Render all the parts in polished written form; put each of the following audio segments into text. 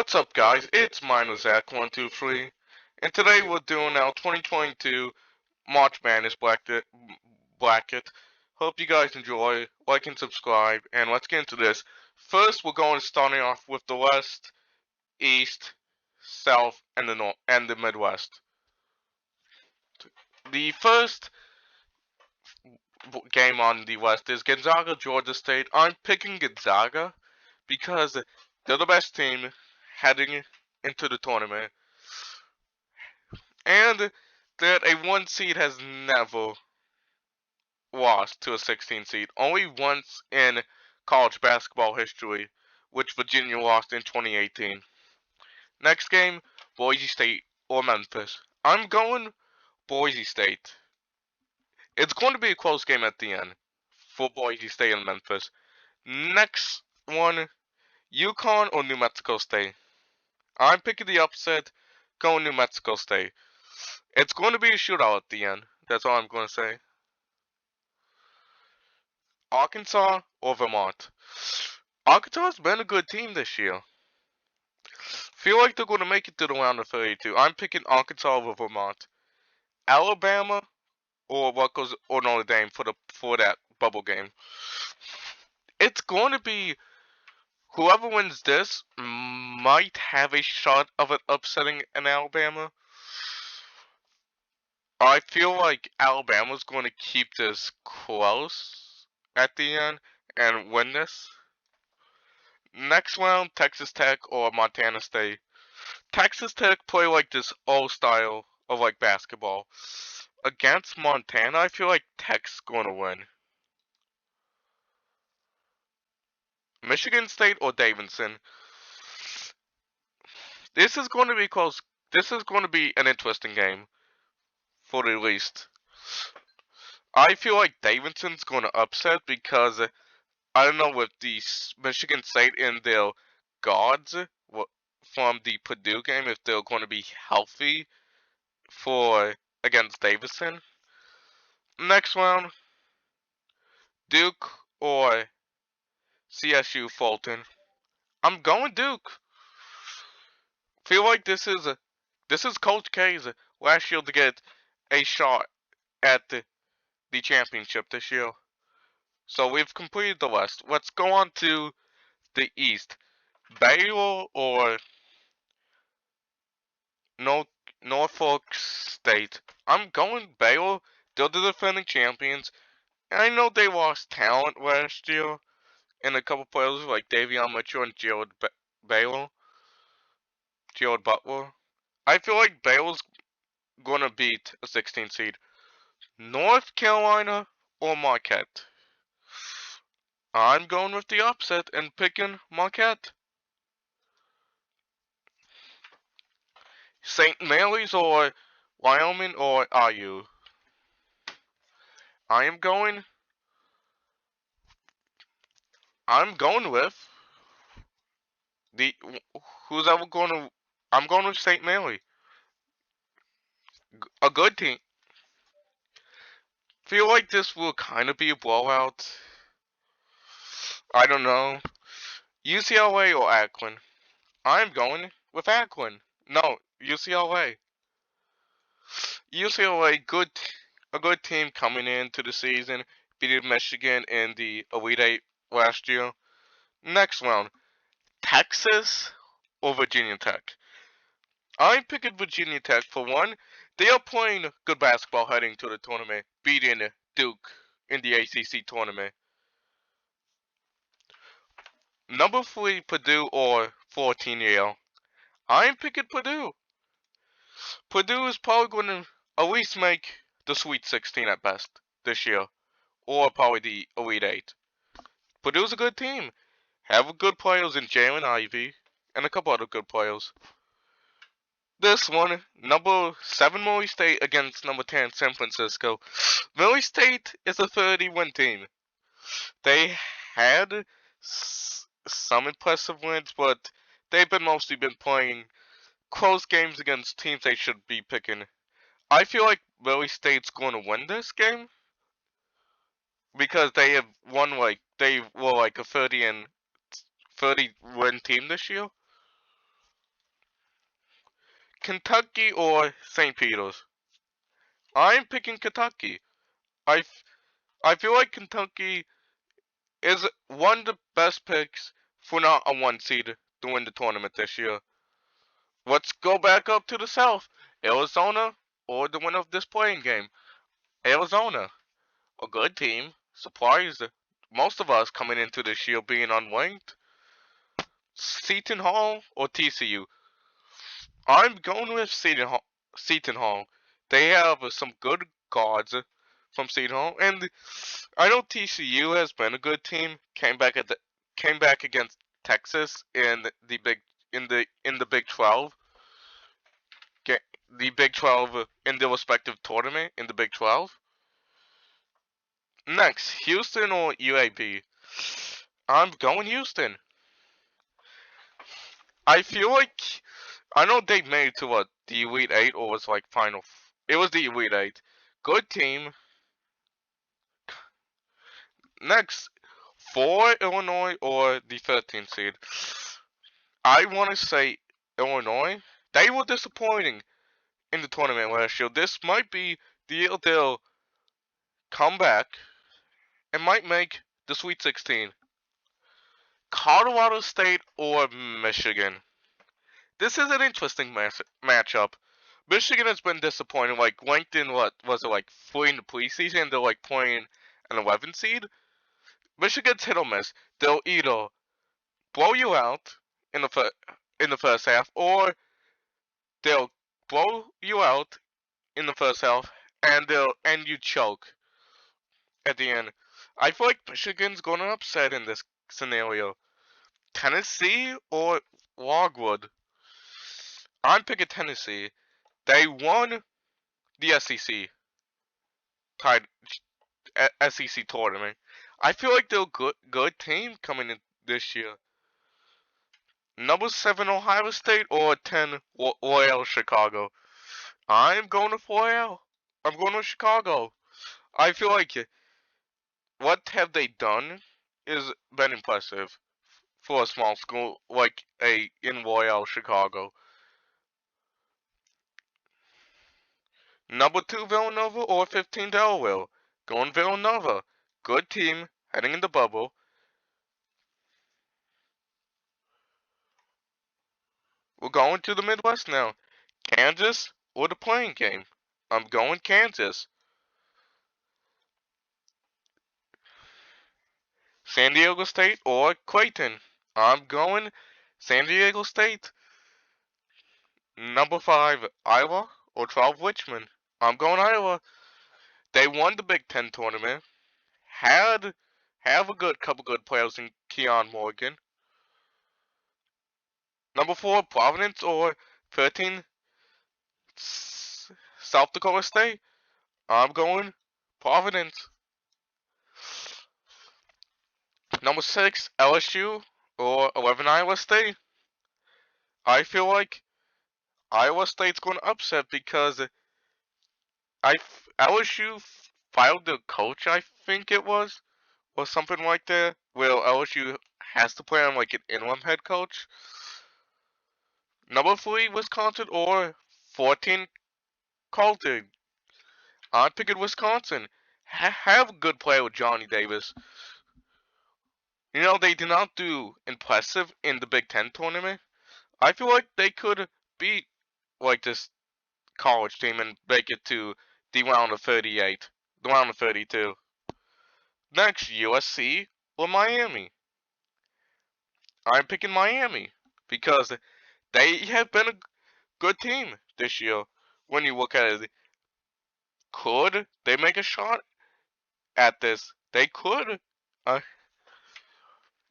What's up, guys? It's Zach123, and today we're doing our 2022 March Madness bracket. Hope you guys enjoy, like and subscribe, and let's get into this. First, we're going starting off with the West, East, South, and the North, and the Midwest. The first game on the West is Gonzaga, Georgia State. I'm picking Gonzaga because they're the best team heading into the tournament. And that a 1 seed has never lost to a 16 seed. Only once in college basketball history, which Virginia lost in 2018. Next game, Boise State or Memphis. I'm going Boise State. It's going to be a close game at the end for Boise State and Memphis. Next one, Uconn or New Mexico State. I'm picking the upset, going New Mexico State. It's going to be a shootout at the end. That's all I'm going to say. Arkansas or Vermont. Arkansas's been a good team this year. Feel like they're going to make it to the round of 32. I'm picking Arkansas over Vermont. Alabama or Rutgers or Notre Dame for that bubble game. It's going to be whoever wins this might have a shot of it upsetting an Alabama. I feel like Alabama's going to keep this close at the end and win this. Next round, Texas Tech or Montana State. Texas Tech play like this old style of like basketball. Against Montana, I feel like Tech's going to win. Michigan State or Davidson. This is going to be close. This is going to be an interesting game, for the least. I feel like Davidson's going to upset because I don't know with the Michigan State and their guards from the Purdue game if they're going to be healthy for against Davidson. Next round, Duke or CSU Fulton. I'm going Duke. Feel like this is Coach K's last year to get a shot at the championship this year. So we've completed the West. Let's go on to the East. Baylor or Norfolk State. I'm going Baylor. They're the defending champions. And I know they lost talent last year in a couple players like Davion Mitchell and Jared Butler. I feel like Baylor's gonna beat a 16 seed. North Carolina or Marquette. I'm going with the upset and picking Marquette. St. Mary's or Wyoming or IU. I'm going with the who's ever going to. I'm going with St. Mary. A good team. Feel like this will kind of be a blowout. I don't know. UCLA or Akron. I'm going with Akron. No, UCLA. UCLA, a good team coming into the season. Beat Michigan in the Elite Eight last year. Next round, Texas or Virginia Tech. I'm picking Virginia Tech for one. They are playing good basketball heading to the tournament, beating Duke in the ACC tournament. Number 3, Purdue or 14 Yale. I'm picking Purdue. Purdue is probably going to at least make the Sweet 16 at best this year, or probably the Elite 8. Purdue's a good team. Have good players in Jalen Ivey and a couple other good players. This one, number 7 Murray State against number 10 San Francisco. Murray State is a 30-win team. They had some impressive wins, but they've mostly been playing close games against teams they should be picking. I feel like Murray State's going to win this game because they have won they were like a 30 win team this year. Kentucky or St. Peter's? I'm picking Kentucky. I, I feel like Kentucky is one of the best picks for not a one seed to win the tournament this year. Let's go back up to the South. Arizona or the winner of this playing game. Arizona, a good team. Surprised most of us coming into this year being unranked. Seton Hall or TCU? I'm going with Seton Hall. Seton Hall. They have some good guards from Seton Hall, and I know TCU has been a good team. Came back against Texas in the Big 12. The Big 12 in the respective tournament in the Big 12. Next, Houston or UAB? I'm going Houston. I feel like I know they made it to what the Elite Eight or was like final. It was the Elite Eight. Good team. Next, for Illinois or the 13th seed. I want to say Illinois. They were disappointing in the tournament last year. This might be the year they'll come back and might make the Sweet 16. Colorado State or Michigan? This is an interesting matchup. Michigan has been disappointing. Like ranked in what was it like 3 in the preseason? They're like playing an 11 seed. Michigan's hit or miss. They'll either blow you out in the first half, or they'll blow you out in the first half, and you choke at the end. I feel like Michigan's going to upset in this scenario. Tennessee or Logwood? I'm picking Tennessee. They won the SEC tied SEC tournament. I feel like they're a good team coming in this year. Number 7 Ohio State or 10 Loyal Chicago? I'm going to Loyal. I'm going to Chicago. I feel like what have they done is been impressive for a small school like a in Loyal Chicago. Number 2 Villanova or 15 Delaware? Going Villanova. Good team heading in the bubble. We're going to the Midwest now. Kansas or the playing game? I'm going Kansas. San Diego State or Creighton? I'm going San Diego State. Number 5 Iowa or 12 Richmond? I'm going Iowa. They won the Big Ten tournament. Had have a couple good players in Keon Morgan. Number 4 Providence or 13 South Dakota State? I'm going Providence. Number 6 LSU or 11 Iowa State? I feel like Iowa State's going to upset because LSU filed the coach, I think it was, or something like that. Well, LSU has to play on like an interim head coach. Number 3 Wisconsin or 14 Colton. I'm picking Wisconsin. Have a good player with Johnny Davis. You know, they did not do impressive in the Big Ten tournament. I feel like they could beat like this college team and make it to the round of 38, the round of 32. Next, USC or Miami. I'm picking Miami because they have been a good team this year. When you look at it, could they make a shot at this? They could. Uh,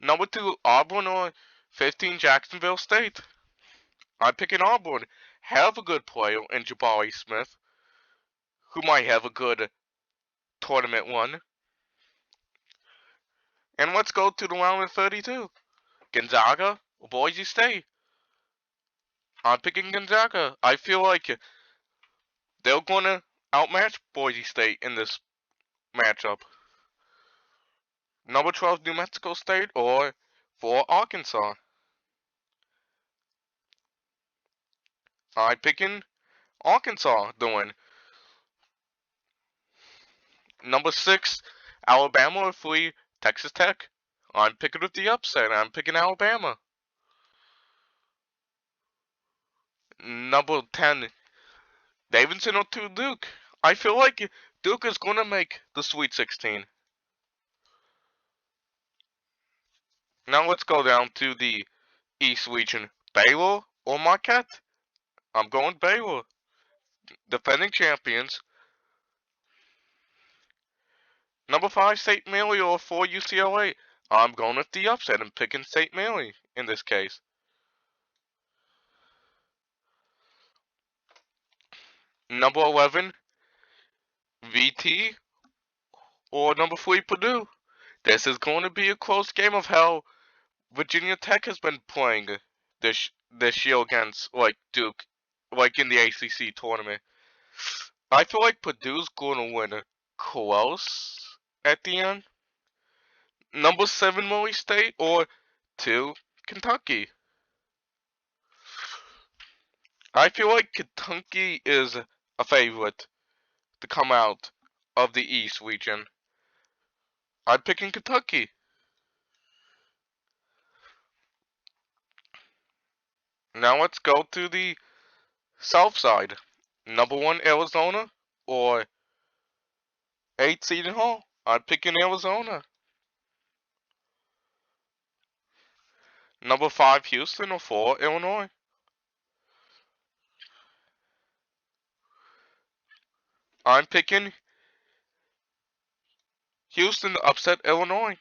Number 2, Auburn or 15 Jacksonville State. I'm picking Auburn. Have a good player in Jabari Smith, who might have a good tournament run. And let's go to the round of 32. Gonzaga or Boise State. I'm picking Gonzaga. I feel like they're going to outmatch Boise State in this matchup. Number 12, New Mexico State or 4 Arkansas. I'm picking Arkansas to win. Number 6, Alabama or 3, Texas Tech. I'm picking with the upset. I'm picking Alabama. Number 10, Davidson or 2, Duke. I feel like Duke is going to make the Sweet 16. Now let's go down to the East region. Baylor or Marquette? I'm going Baylor. Defending champions. Number 5, St. Mary or 4, UCLA. I'm going with the upset and picking St. Mary in this case. Number 11, VT or number 3, Purdue. This is going to be a close game of how Virginia Tech has been playing this year against like Duke, like in the ACC tournament. I feel like Purdue's going to win close at the end. Number 7, Murray State or 2, Kentucky. I feel like Kentucky is a favorite to come out of the East region. I'm picking Kentucky. Now let's go to the South side. Number 1, Arizona or 8 Seton Hall. I'm picking Arizona. Number 5, Houston or 4, Illinois. I'm picking Houston to upset Illinois.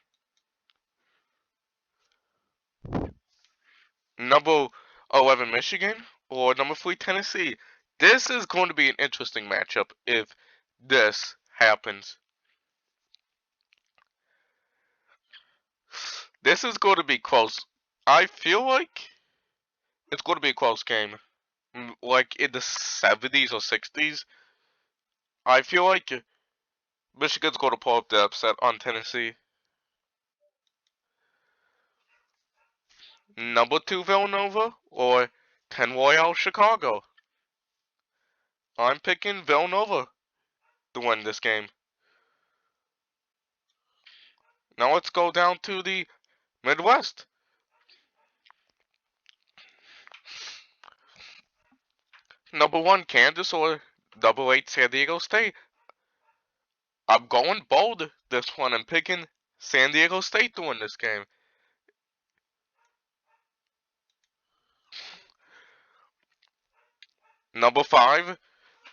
Number 11, Michigan or number 3, Tennessee. This is going to be an interesting matchup if this happens. This is going to be close. I feel like it's going to be a close game. Like in the 70s or 60s. I feel like Michigan's going to pull up the upset on Tennessee. Number 2, Villanova or 10 Royale, Chicago. I'm picking Villanova to win this game. Now let's go down to the Midwest. Number 1, Kansas or double 8, San Diego State. I'm going bold this one. I'm picking San Diego State to win this game. Number 5,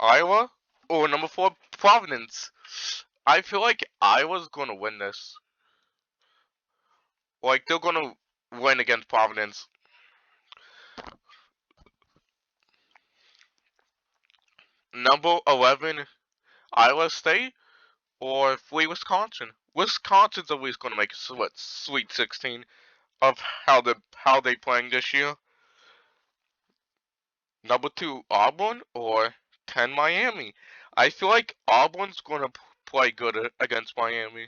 Iowa or number 4, Providence. I feel like Iowa's going to win this. Like they're going to win against Providence. Number 11, Iowa State or 3, Wisconsin. Wisconsin's always going to make a Sweet 16 of how they playing this year. Number 2, Auburn or 10, Miami. I feel like Auburn's going to play good against Miami.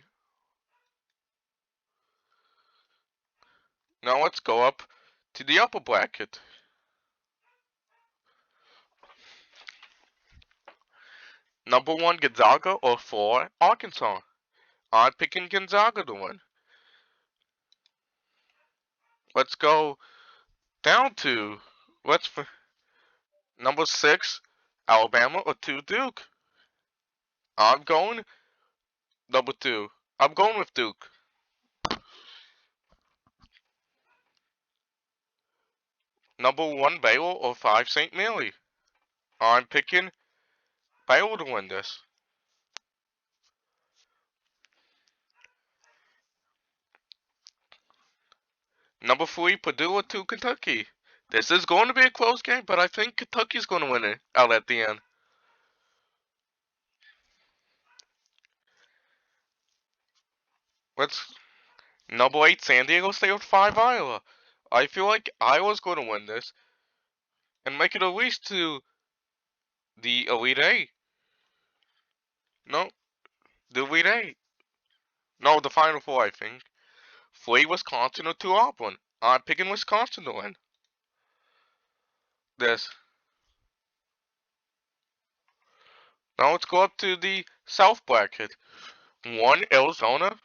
Now let's go up to the upper bracket. Number 1, Gonzaga or 4, Arkansas. I'm picking Gonzaga to win. Let's go down to number 6, Alabama or 2, Duke. I'm going number 2. I'm going with Duke. Number 1, Baylor or 5, St. Mary. I'm picking Baylor to win this. Number 3, Purdue or 2, Kentucky. This is going to be a close game, but I think Kentucky's going to win it out at the end. Let's Number 8, San Diego State with 5, Iowa. I feel like Iowa's going to win this and make it at least to the Elite Eight. No, the Elite Eight. No, the Final Four, I think. 3, Wisconsin or 2, Auburn. I'm picking Wisconsin to win this. Now let's go up to the South bracket. 1 Arizona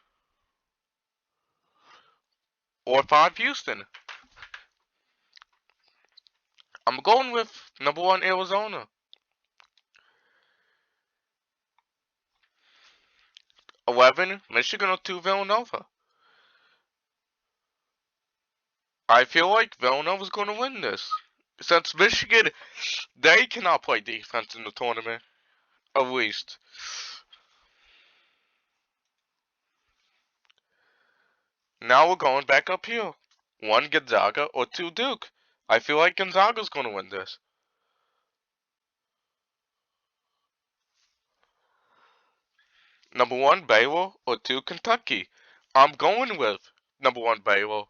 or 5 Houston. I'm going with number 1 Arizona. 11 Michigan or 2 Villanova. I feel like Villanova's going to win this. Since Michigan, they cannot play defense in the tournament. At least. Now we're going back up here. 1 Gonzaga or 2 Duke. I feel like Gonzaga's going to win this. Number 1 Baylor or 2 Kentucky. I'm going with number 1 Baylor.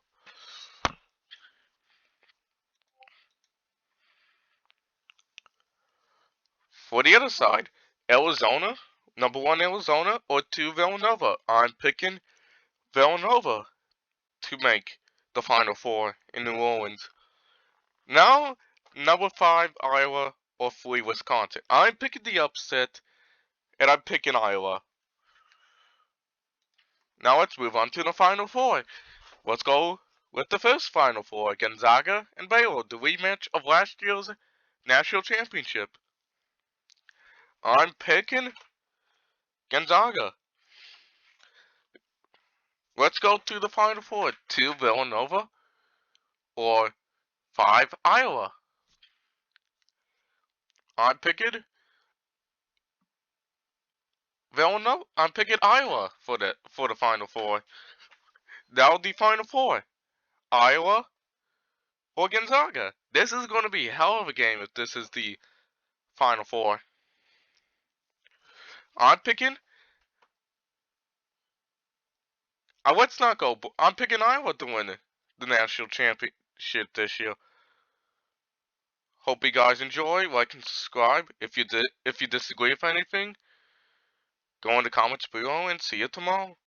For the other side, Arizona, number 1 Arizona or 2 Villanova. I'm picking Villanova to make the Final Four in New Orleans. Now, number 5 Iowa or 3 Wisconsin. I'm picking the upset, and I'm picking Iowa. Now let's move on to the Final Four. Let's go with the first Final Four, Gonzaga and Baylor, the rematch of last year's national championship. I'm picking Gonzaga. Let's go to the Final Four, 2 Villanova or 5 Iowa. I'm picking Villanova. I'm picking Iowa for the Final Four. Now the Final Four, Iowa or Gonzaga. This is going to be a hell of a game if this is the Final Four. I'm picking. Let's not go. I'm picking Iowa to win the national championship this year. Hope you guys enjoy. Like and subscribe. If you disagree with anything, go in the comments below and see you tomorrow.